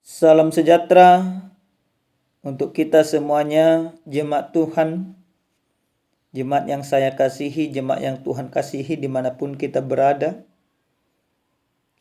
Salam sejahtera untuk kita semuanya, jemaat Tuhan, jemaat yang saya kasihi, jemaat yang Tuhan kasihi dimanapun kita berada.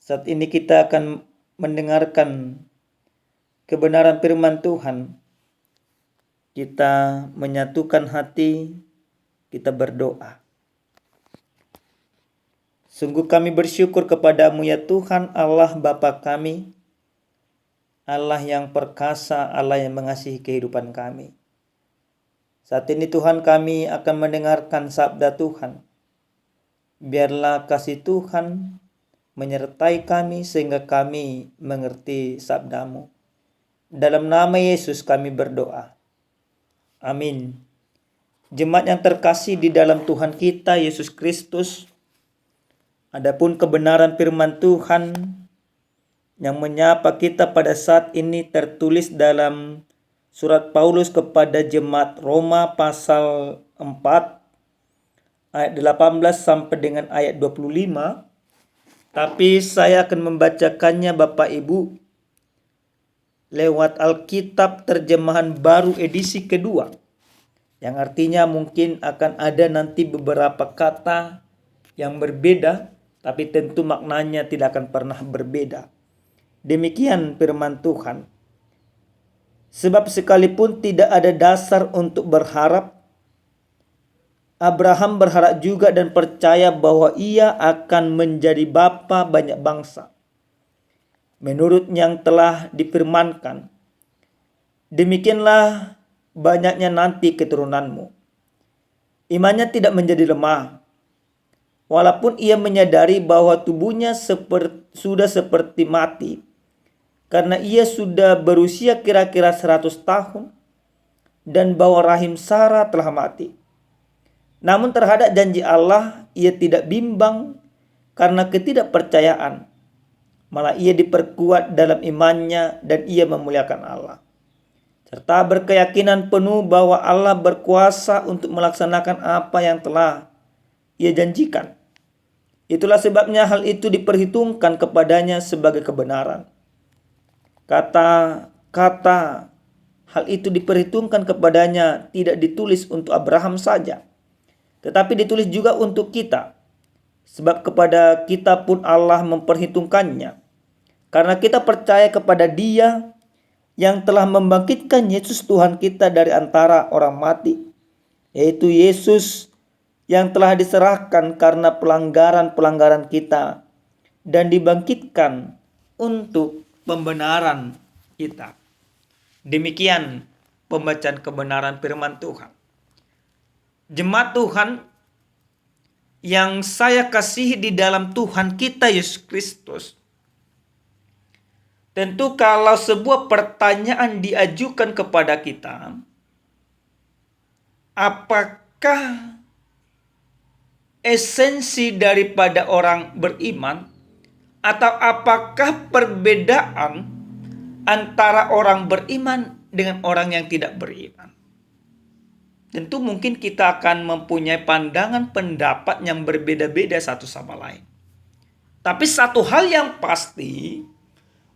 Saat ini kita akan mendengarkan kebenaran firman Tuhan. Kita menyatukan hati, kita berdoa. Sungguh kami bersyukur kepadamu ya Tuhan Allah Bapa kami, Allah yang perkasa, Allah yang mengasihi kehidupan kami. Saat ini Tuhan kami akan mendengarkan sabda Tuhan. Biarlah kasih Tuhan menyertai kami sehingga kami mengerti sabdamu. Dalam nama Yesus kami berdoa. Amin. Jemaat yang terkasih di dalam Tuhan kita Yesus Kristus, adapun kebenaran firman Tuhan yang menyapa kita pada saat ini tertulis dalam surat Paulus kepada jemaat Roma pasal 4 ayat 18 sampai dengan ayat 25. Tapi saya akan membacakannya Bapak Ibu lewat Alkitab terjemahan baru edisi kedua, yang artinya mungkin akan ada nanti beberapa kata yang berbeda, tapi tentu maknanya tidak akan pernah berbeda. Demikian firman Tuhan. Sebab sekalipun tidak ada dasar untuk berharap, Abraham berharap juga dan percaya bahwa ia akan menjadi bapa banyak bangsa. Menurut yang telah difirmankan, demikianlah banyaknya nanti keturunanmu. Imannya tidak menjadi lemah, walaupun ia menyadari bahwa tubuhnya sudah seperti mati, karena ia sudah berusia kira-kira 100 tahun, dan bahwa rahim Sarah telah mati. Namun terhadap janji Allah ia tidak bimbang karena ketidakpercayaan. Malah ia diperkuat dalam imannya dan ia memuliakan Allah. Serta berkeyakinan penuh bahwa Allah berkuasa untuk melaksanakan apa yang telah ia janjikan. Itulah sebabnya hal itu diperhitungkan kepadanya sebagai kebenaran. Kata-kata hal itu diperhitungkan kepadanya tidak ditulis untuk Abraham saja, tetapi ditulis juga untuk kita. Sebab kepada kita pun Allah memperhitungkannya, karena kita percaya kepada Dia yang telah membangkitkan Yesus Tuhan kita dari antara orang mati, yaitu Yesus yang telah diserahkan karena pelanggaran-pelanggaran kita dan dibangkitkan untuk pembenaran kita. Demikian pembacaan kebenaran firman Tuhan. Jemaat Tuhan yang saya kasihi di dalam Tuhan kita Yesus Kristus, tentu kalau sebuah pertanyaan diajukan kepada kita, apakah esensi daripada orang beriman, atau apakah perbedaan antara orang beriman dengan orang yang tidak beriman? Tentu mungkin kita akan mempunyai pandangan pendapat yang berbeda-beda satu sama lain. Tapi satu hal yang pasti,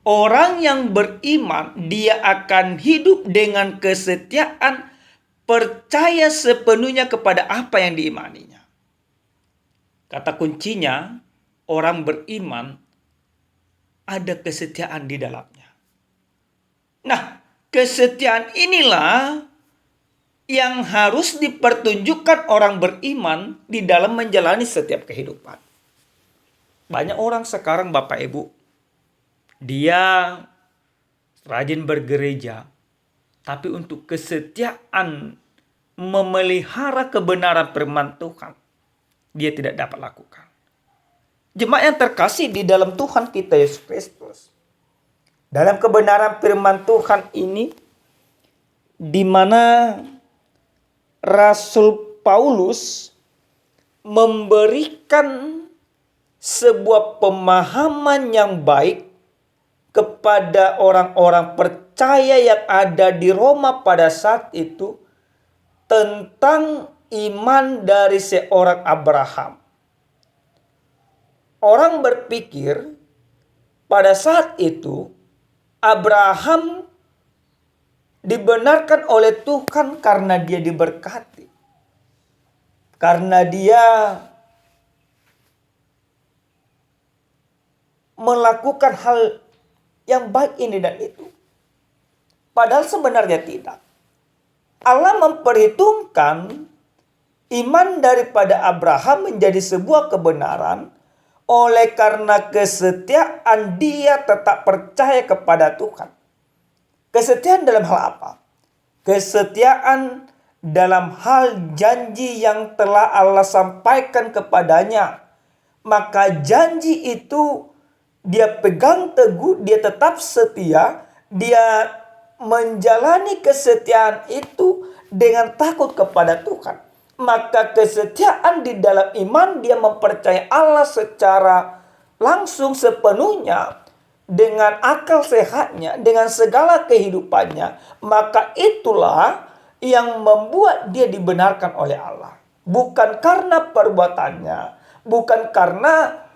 orang yang beriman dia akan hidup dengan kesetiaan, percaya sepenuhnya kepada apa yang diimaninya. Kata kuncinya, orang beriman ada kesetiaan di dalamnya. Nah, kesetiaan inilah yang harus dipertunjukkan orang beriman di dalam menjalani setiap kehidupan. Banyak orang sekarang Bapak Ibu, dia rajin bergereja, tapi untuk kesetiaan memelihara kebenaran firman Tuhan, dia tidak dapat lakukan. Jemaat yang terkasih di dalam Tuhan kita Yesus Kristus, dalam kebenaran firman Tuhan ini, di mana Rasul Paulus memberikan sebuah pemahaman yang baik kepada orang-orang percaya yang ada di Roma pada saat itu tentang iman dari seorang Abraham. Orang berpikir pada saat itu Abraham dibenarkan oleh Tuhan karena dia diberkati. Karena dia melakukan hal yang baik ini dan itu. Padahal sebenarnya tidak. Allah memperhitungkan iman daripada Abraham menjadi sebuah kebenaran oleh karena kesetiaan dia tetap percaya kepada Tuhan. Kesetiaan dalam hal apa? Kesetiaan dalam hal janji yang telah Allah sampaikan kepadanya. Maka janji itu dia pegang teguh, dia tetap setia, dia menjalani kesetiaan itu dengan takut kepada Tuhan. Maka kesetiaan di dalam iman, dia mempercayai Allah secara langsung sepenuhnya dengan akal sehatnya, dengan segala kehidupannya. Maka itulah yang membuat dia dibenarkan oleh Allah. Bukan karena perbuatannya, bukan karena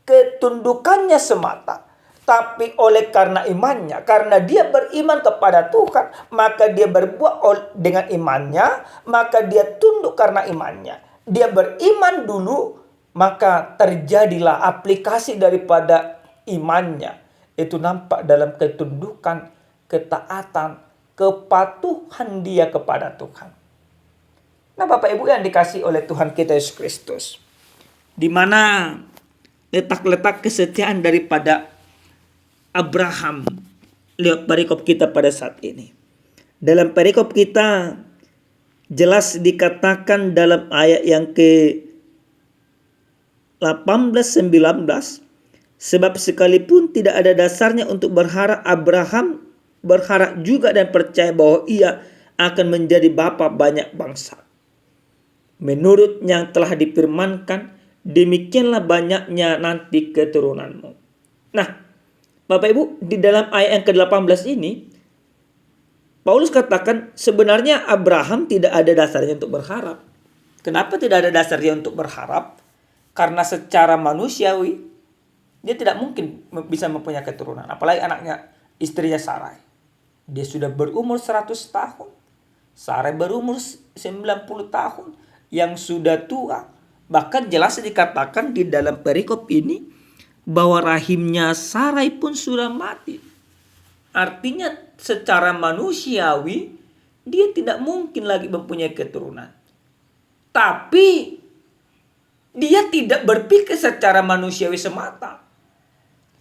ketundukannya semata, tapi oleh karena imannya. Karena dia beriman kepada Tuhan, maka dia berbuat dengan imannya, maka dia tunduk karena imannya. Dia beriman dulu, maka terjadilah aplikasi daripada imannya. Itu nampak dalam ketundukan, ketaatan, kepatuhan dia kepada Tuhan. Nah, Bapak Ibu yang dikasihi oleh Tuhan kita Yesus Kristus, di mana letak-letak kesetiaan daripada Abraham lewat perikop kita pada saat ini. Dalam perikop kita jelas dikatakan dalam ayat yang ke 18-19, sebab sekalipun tidak ada dasarnya untuk berharap, Abraham berharap juga dan percaya bahwa ia akan menjadi bapa banyak bangsa. Menurut yang telah difirmankan, demikianlah banyaknya nanti keturunanmu. Nah, Bapak Ibu, di dalam ayat yang ke-18 ini, Paulus katakan sebenarnya Abraham tidak ada dasarnya untuk berharap. Kenapa tidak ada dasarnya untuk berharap? Karena secara manusiawi, dia tidak mungkin bisa mempunyai keturunan. Apalagi anaknya, istrinya Sarai. Dia sudah berumur 100 tahun. Sarai berumur 90 tahun. Yang sudah tua. Bahkan jelas dikatakan di dalam perikop ini bahwa rahimnya Sarai pun sudah mati. Artinya secara manusiawi dia tidak mungkin lagi mempunyai keturunan. Tapi dia tidak berpikir secara manusiawi semata.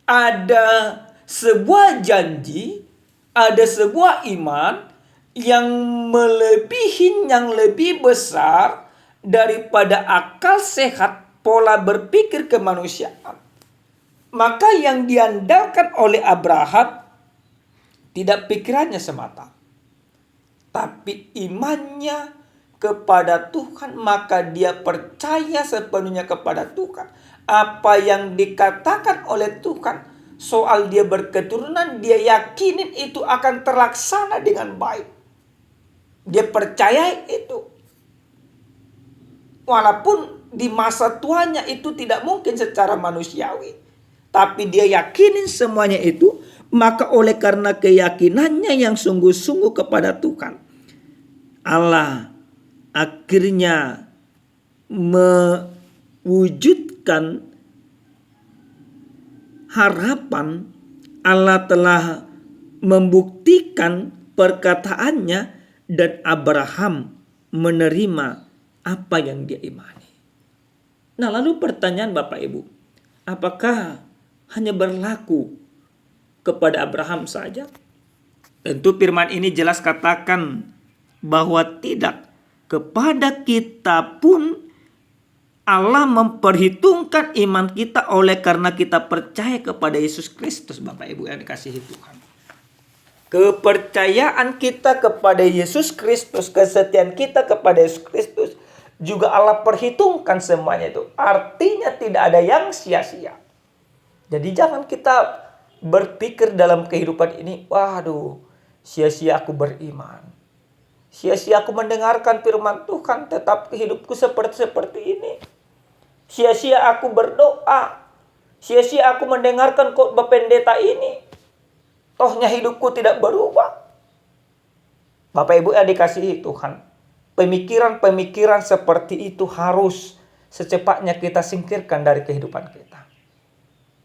Ada sebuah janji, ada sebuah iman yang melebihi, yang lebih besar daripada akal sehat pola berpikir kemanusiaan. Maka yang diandalkan oleh Abraham tidak pikirannya semata, tapi imannya kepada Tuhan. Maka dia percaya sepenuhnya kepada Tuhan. Apa yang dikatakan oleh Tuhan soal dia berketurunan, dia yakinin itu akan terlaksana dengan baik. Dia percaya itu. Walaupun di masa tuanya itu tidak mungkin secara manusiawi. Tapi dia yakinin semuanya itu. Maka oleh karena keyakinannya yang sungguh-sungguh kepada Tuhan, Allah akhirnya mewujudkan harapan. Allah telah membuktikan perkataannya dan Abraham menerima apa yang dia imani. Nah, lalu pertanyaan Bapak Ibu, apakah hanya berlaku kepada Abraham saja? Tentu firman ini jelas katakan bahwa tidak. Kepada kita pun Allah memperhitungkan iman kita oleh karena kita percaya kepada Yesus Kristus, Bapak Ibu yang dikasihi Tuhan. Kepercayaan kita kepada Yesus Kristus, kesetiaan kita kepada Yesus Kristus juga Allah perhitungkan semuanya itu. Artinya tidak ada yang sia-sia. Jadi jangan kita berpikir dalam kehidupan ini, waduh, sia-sia aku beriman. Sia-sia aku mendengarkan firman Tuhan, tetap hidupku seperti ini. Sia-sia aku berdoa. Sia-sia aku mendengarkan khotbah pendeta ini. tohnya hidupku tidak berubah. Bapak Ibu yang dikasihi Tuhan, pemikiran-pemikiran seperti itu harus secepatnya kita singkirkan dari kehidupan kita.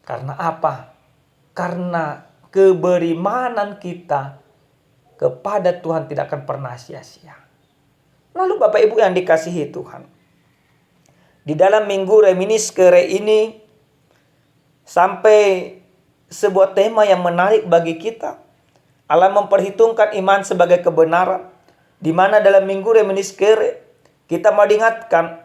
Karena apa? Karena keberimanan kita kepada Tuhan tidak akan pernah sia-sia. Lalu Bapak Ibu yang dikasihi Tuhan, di dalam minggu Reminis Kere ini sampai sebuah tema yang menarik bagi kita. Allah memperhitungkan iman sebagai kebenaran, di mana dalam minggu Reminis Kere kita mau diingatkan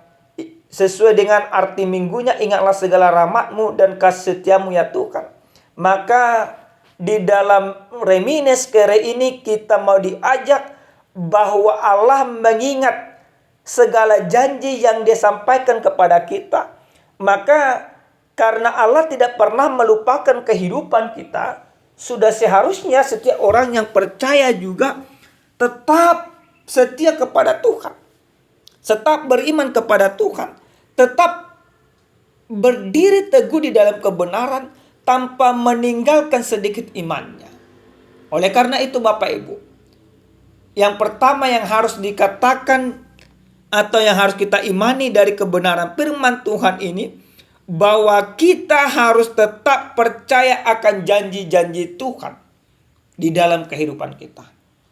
sesuai dengan arti minggunya, ingatlah segala rahmat-Mu dan kasih setia-Mu ya Tuhan. Maka di dalam Reminis Kere ini kita mau diajak bahwa Allah mengingat segala janji yang Dia sampaikan kepada kita. Maka karena Allah tidak pernah melupakan kehidupan kita, sudah seharusnya setiap orang yang percaya juga tetap setia kepada Tuhan, tetap beriman kepada Tuhan, tetap berdiri teguh di dalam kebenaran tanpa meninggalkan sedikit imannya. Oleh karena itu Bapak Ibu, yang pertama yang harus dikatakan atau yang harus kita imani dari kebenaran firman Tuhan ini, bahwa kita harus tetap percaya akan janji-janji Tuhan di dalam kehidupan kita.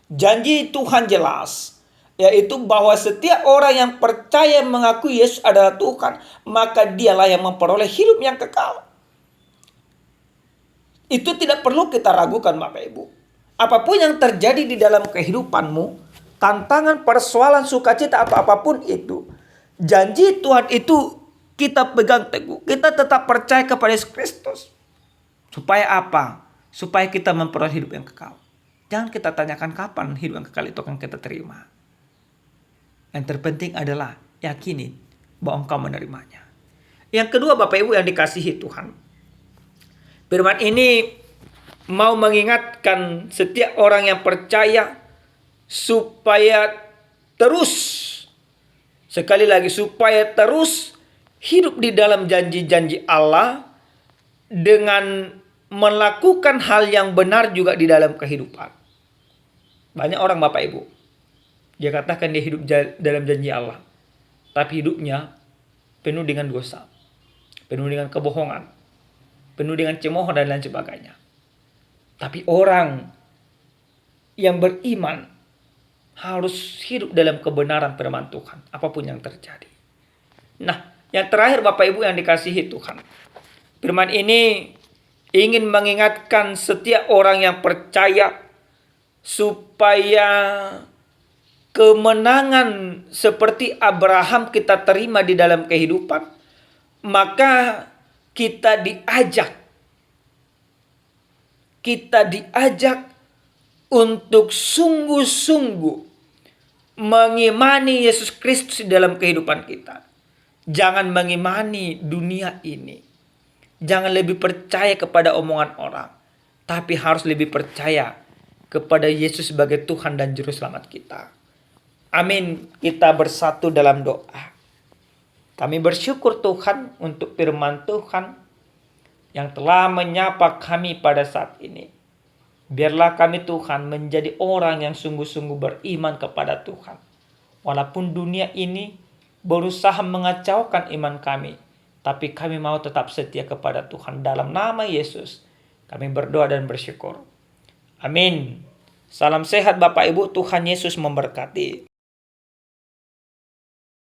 Janji Tuhan jelas, yaitu bahwa setiap orang yang percaya mengakui Yesus adalah Tuhan, maka dialah yang memperoleh hidup yang kekal. Itu tidak perlu kita ragukan Bapak Ibu. Apapun yang terjadi di dalam kehidupanmu, tantangan, persoalan, sukacita atau apapun itu, janji Tuhan itu kita pegang teguh. Kita tetap percaya kepada Yesus Kristus. Supaya apa? Supaya kita memperoleh hidup yang kekal. Jangan kita tanyakan kapan hidup yang kekal itu akan kita terima. Yang terpenting adalah yakini bahwa engkau menerimanya. Yang kedua Bapak Ibu yang dikasihi Tuhan, firman ini mau mengingatkan setiap orang yang percaya supaya terus, sekali lagi, supaya terus hidup di dalam janji-janji Allah dengan melakukan hal yang benar juga di dalam kehidupan. Banyak orang Bapak Ibu, dia katakan dia hidup dalam janji Allah, tapi hidupnya penuh dengan dosa, penuh dengan kebohongan, penuh dengan cemooh dan lain sebagainya. Tapi orang yang beriman harus hidup dalam kebenaran firman Tuhan, apapun yang terjadi. Nah, yang terakhir Bapak Ibu yang dikasihi Tuhan, firman ini ingin mengingatkan setiap orang yang percaya supaya kemenangan seperti Abraham kita terima di dalam kehidupan. Maka kita diajak untuk sungguh-sungguh mengimani Yesus Kristus di dalam kehidupan kita. Jangan mengimani dunia ini. Jangan lebih percaya kepada omongan orang, tapi harus lebih percaya kepada Yesus sebagai Tuhan dan Juru Selamat kita. Amin. Kita bersatu dalam doa. Kami bersyukur Tuhan untuk firman Tuhan yang telah menyapa kami pada saat ini. Biarlah kami Tuhan menjadi orang yang sungguh-sungguh beriman kepada Tuhan. Walaupun dunia ini berusaha mengacaukan iman kami, tapi kami mau tetap setia kepada Tuhan. Dalam nama Yesus kami berdoa dan bersyukur. Amin. Salam sehat Bapak Ibu, Tuhan Yesus memberkati.